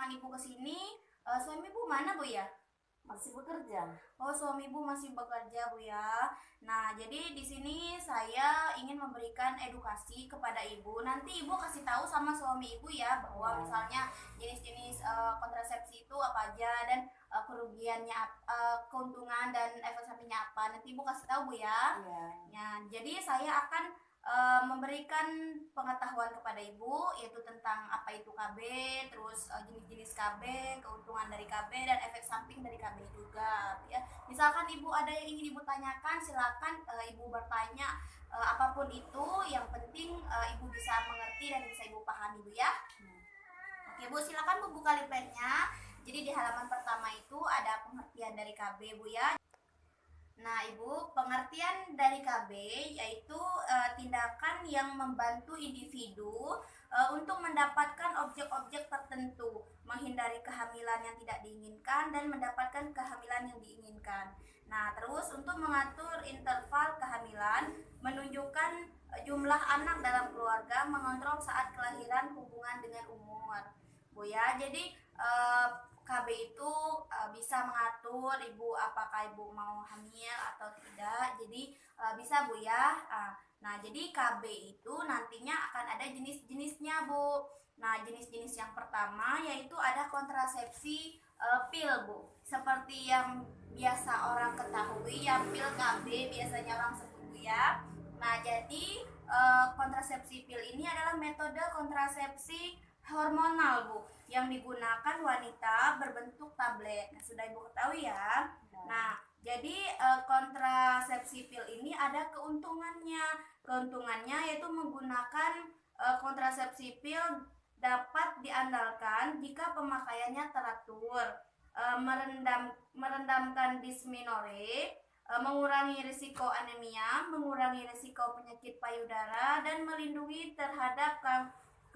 kedatangan ibu ke sini, suami ibu mana bu ya? Masih bekerja. Oh, suami ibu masih bekerja bu ya. Nah, jadi di sini saya ingin memberikan edukasi kepada ibu. Nanti ibu kasih tahu sama suami ibu ya bahwa Ya, misalnya jenis-jenis kontrasepsi itu apa aja dan kerugiannya, keuntungan dan efek sampingnya apa. Nanti ibu kasih tahu bu ya. ya. Ya, jadi saya akan memberikan pengetahuan kepada ibu yaitu tentang apa itu KB, terus jenis-jenis KB, keuntungan dari KB dan efek samping dari KB juga. Ya, misalkan ibu ada yang ingin ibu tanyakan, silakan ibu bertanya apapun itu. Yang penting ibu bisa mengerti dan bisa ibu pahami bu ya. Oke bu, silakan bu buka leafletnya. Jadi di halaman pertama itu ada pengertian dari KB bu ya. Nah, Ibu, pengertian dari KB yaitu tindakan yang membantu individu untuk mendapatkan objek-objek tertentu, menghindari kehamilan yang tidak diinginkan dan mendapatkan kehamilan yang diinginkan. Nah, terus untuk mengatur interval kehamilan, menunjukkan jumlah anak dalam keluarga, mengontrol saat kelahiran, hubungan dengan umur. Bu ya, jadi KB itu bisa mengatur ibu apakah ibu mau hamil atau tidak. Jadi bisa bu ya. Nah, jadi KB itu nantinya akan ada jenis-jenisnya bu. Nah, jenis-jenis yang pertama yaitu ada kontrasepsi pil bu. Seperti yang biasa orang ketahui ya, pil KB biasanya orang sebut bu ya. Nah, jadi kontrasepsi pil ini adalah metode kontrasepsi hormonal bu yang digunakan wanita berbentuk tablet. Nah, sudah ibu ketahui ya. Nah, jadi kontrasepsi pil ini ada keuntungannya. Keuntungannya yaitu menggunakan kontrasepsi pil dapat diandalkan jika pemakaiannya teratur, merendamkan dismenore, mengurangi risiko anemia, mengurangi risiko penyakit payudara, dan melindungi terhadap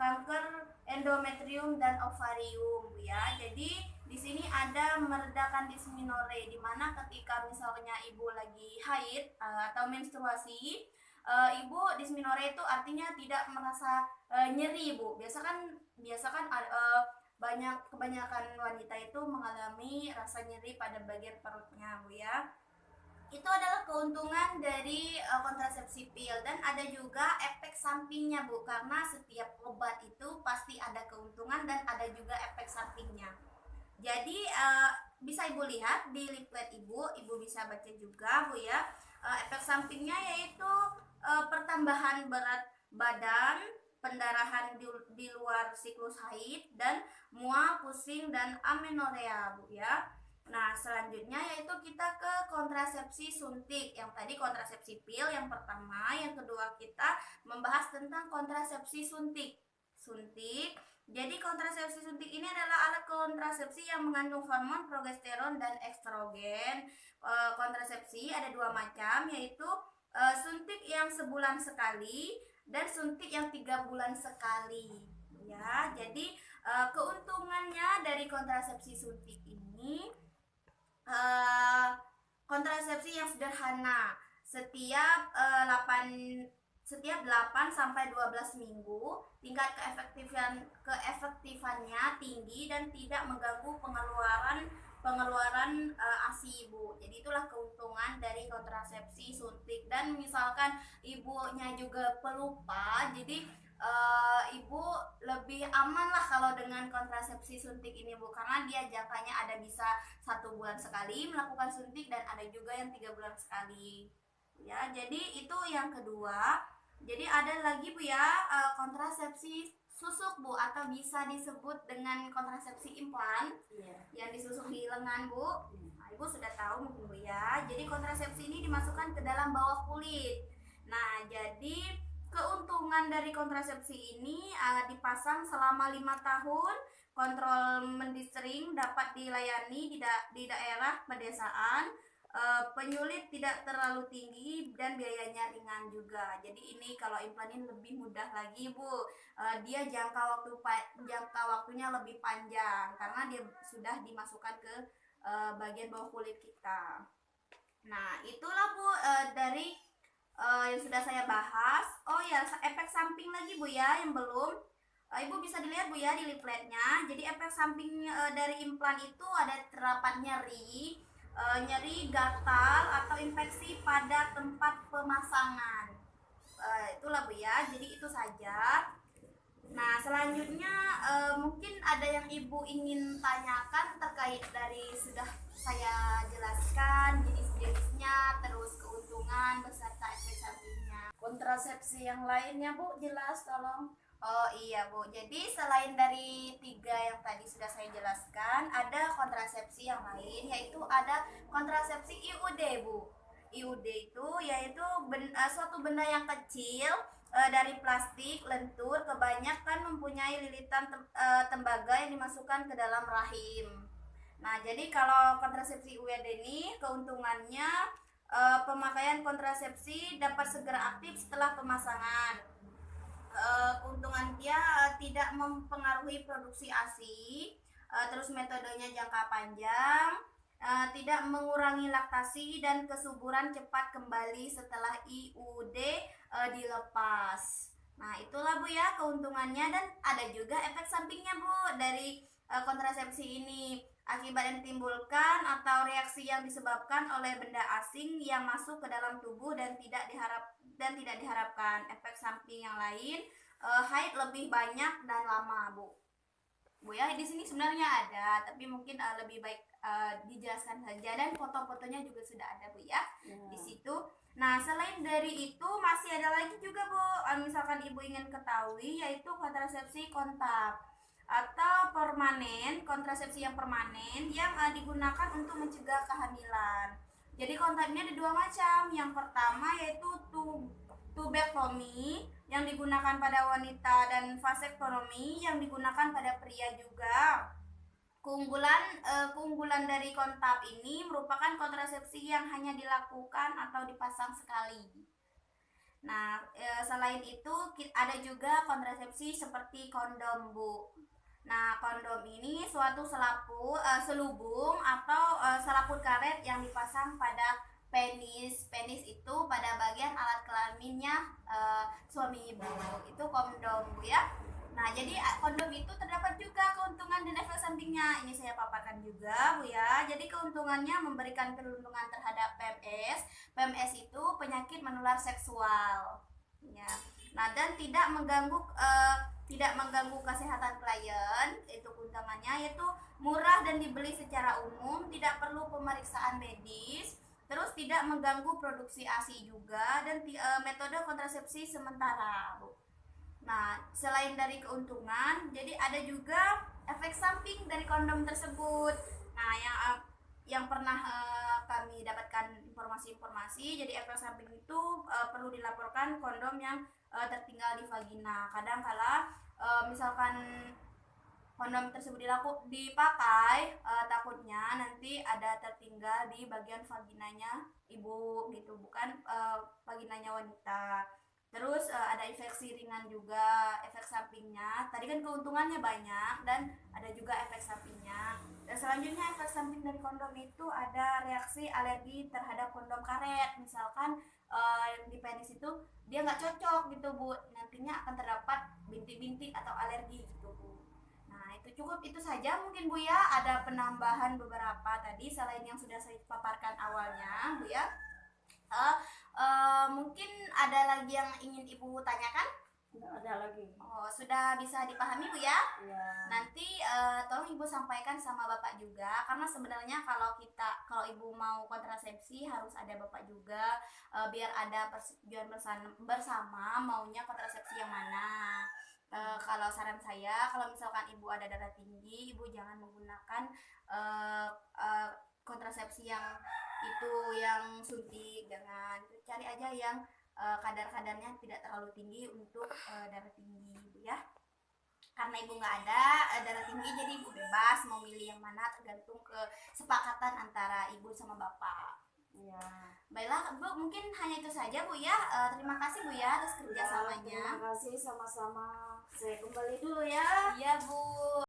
kanker endometrium dan ovarium ya. Jadi di sini ada meredakan dismenore di mana ketika misalnya ibu lagi haid atau menstruasi, ibu dismenore itu artinya tidak merasa nyeri bu. Biasa kan kebanyakan wanita itu mengalami rasa nyeri pada bagian perutnya bu ya. Itu adalah keuntungan dari kontrasepsi pil dan ada juga efek sampingnya bu, karena setiap obat itu pasti ada keuntungan dan ada juga efek sampingnya. Jadi bisa ibu lihat di leaflet ibu bisa baca juga bu ya. Efek sampingnya yaitu pertambahan berat badan, pendarahan di luar siklus haid, dan mual, pusing, dan amenorea bu ya. Nah, selanjutnya yaitu kita ke kontrasepsi suntik. Yang tadi kontrasepsi pil yang pertama, yang kedua kita membahas tentang kontrasepsi suntik. Jadi kontrasepsi suntik ini adalah alat kontrasepsi yang mengandung hormon progesteron dan estrogen. Kontrasepsi ada dua macam, yaitu suntik yang sebulan sekali dan suntik yang 3 bulan sekali. Ya, jadi keuntungannya dari kontrasepsi suntik ini, kontrasepsi yang sederhana. Setiap 8 sampai 12 minggu, tingkat keefektifannya tinggi dan tidak mengganggu pengeluaran ASI ibu. Jadi itulah keuntungan dari kontrasepsi suntik. Dan misalkan ibunya juga pelupa, jadi ibu lebih aman lah kalau dengan kontrasepsi suntik ini bu, karena dia jangkanya ada bisa 1 bulan sekali melakukan suntik dan ada juga yang 3 bulan sekali ya. Jadi itu yang kedua. Jadi ada lagi bu ya, kontrasepsi susuk bu, atau bisa disebut dengan kontrasepsi implan yang disusuk di lengan bu. Nah, ibu sudah tahu mungkin bu ya. Jadi kontrasepsi ini dimasukkan ke dalam bawah kulit. Nah, jadi keuntungan dari kontrasepsi ini dipasang selama 5 tahun, kontrol mendistring dapat dilayani di daerah pedesaan, penyulit tidak terlalu tinggi dan biayanya ringan juga. Jadi ini kalau implan ini lebih mudah lagi bu. Dia jangka waktunya lebih panjang karena dia sudah dimasukkan ke bagian bawah kulit kita. Nah, itulah bu dari yang sudah saya bahas. Oh ya, efek samping lagi bu ya yang belum. Ibu bisa dilihat Bu ya di leafletnya. Jadi efek samping dari implan itu ada terdapat nyeri, nyeri, gatal atau infeksi pada tempat pemasangan. Itulah Bu ya. Jadi itu saja. Nah, selanjutnya mungkin ada yang Ibu ingin tanyakan terkait dari sudah saya jelaskan jenis-jenisnya, terus keuntungan beserta efek sampingnya. Kontrasepsi yang lainnya Bu, jelas tolong. Oh iya Bu, jadi selain dari 3 yang tadi sudah saya jelaskan, ada kontrasepsi yang lain, yaitu ada kontrasepsi IUD Bu. IUD itu yaitu suatu benda yang kecil dari plastik lentur, kebanyakan mempunyai lilitan tembaga yang dimasukkan ke dalam rahim. Nah, jadi kalau kontrasepsi IUD ini keuntungannya pemakaian kontrasepsi dapat segera aktif setelah pemasangan. Keuntungan dia tidak mempengaruhi produksi ASI, terus metodenya jangka panjang, tidak mengurangi laktasi dan kesuburan cepat kembali setelah IUD dilepas. Nah, itulah Bu ya keuntungannya, dan ada juga efek sampingnya Bu dari kontrasepsi ini. Akibat yang ditimbulkan atau reaksi yang disebabkan oleh benda asing yang masuk ke dalam tubuh dan tidak diharapkan. Efek samping yang lain, haid lebih banyak dan lama Bu. Bu ya, di sini sebenarnya ada, tapi mungkin lebih baik dijelaskan saja, dan foto-fotonya juga sudah ada Bu ya, di situ. Nah, selain dari itu masih ada lagi juga Bu, misalkan Ibu ingin ketahui, yaitu kontrasepsi kontak atau permanen, kontrasepsi yang permanen yang digunakan untuk mencegah kehamilan. Jadi kontaknya ada 2 macam. Yang pertama yaitu tubektomi yang digunakan pada wanita, dan vasektomi yang digunakan pada pria juga. Keunggulan dari kontak ini merupakan kontrasepsi yang hanya dilakukan atau dipasang sekali. Nah, selain itu ada juga kontrasepsi seperti kondom Bu. Nah, kondom ini suatu selubung atau selaput karet yang dipasang pada penis. Penis itu pada bagian alat kelaminnya suami ibu. Itu kondom Bu ya. Nah, jadi kondom itu terdapat juga keuntungan dan efek sampingnya. Ini saya paparkan juga Bu ya. Jadi keuntungannya memberikan perlindungan terhadap PMS. PMS itu penyakit menular seksual. Ya. Nah, dan tidak mengganggu kesehatan klien. Itu keuntungannya, yaitu murah dan dibeli secara umum, tidak perlu pemeriksaan medis, terus tidak mengganggu produksi ASI juga, dan metode kontrasepsi sementara Bu. Nah, selain dari keuntungan, jadi ada juga efek samping dari kondom tersebut. Nah, yang pernah kami dapatkan informasi-informasi, jadi efek samping itu perlu dilaporkan kondom yang tertinggal di vagina. Kadang kala misalkan kondom tersebut dipakai, takutnya nanti ada tertinggal di bagian vaginanya ibu gitu, bukan vaginanya wanita. Terus ada infeksi ringan juga efek sampingnya. Tadi kan keuntungannya banyak dan ada juga efek sampingnya. Dan selanjutnya efek samping dari kondom itu ada reaksi alergi terhadap kondom karet. Misalkan di penis itu dia nggak cocok gitu Bu, nantinya akan terdapat bintik-bintik atau alergi gitu Bu. Nah, itu saja mungkin Bu ya. Ada penambahan beberapa tadi selain yang sudah saya paparkan awalnya Bu ya. Mungkin ada lagi yang ingin Ibu tanyakan? Nggak ada lagi. Oh, sudah bisa dipahami Bu ya? Ya. Nanti tolong Ibu sampaikan sama Bapak juga, karena sebenarnya kalau Ibu mau kontrasepsi harus ada Bapak juga, biar ada persetujuan bersama maunya kontrasepsi yang mana. Kalau saran saya, kalau misalkan Ibu ada darah tinggi, Ibu jangan menggunakan kontrasepsi yang suntik, jangan. Cari aja yang kadar-kadarnya tidak terlalu tinggi untuk darah tinggi Bu ya. Karena Ibu nggak ada darah tinggi, jadi Ibu bebas mau milih yang mana, tergantung kesepakatan antara Ibu sama Bapak. Ya. Baiklah Bu, mungkin hanya itu saja Bu ya. Terima kasih Bu ya atas kerjasamanya. Terima kasih sama-sama. Saya kembali dulu ya. Iya Bu.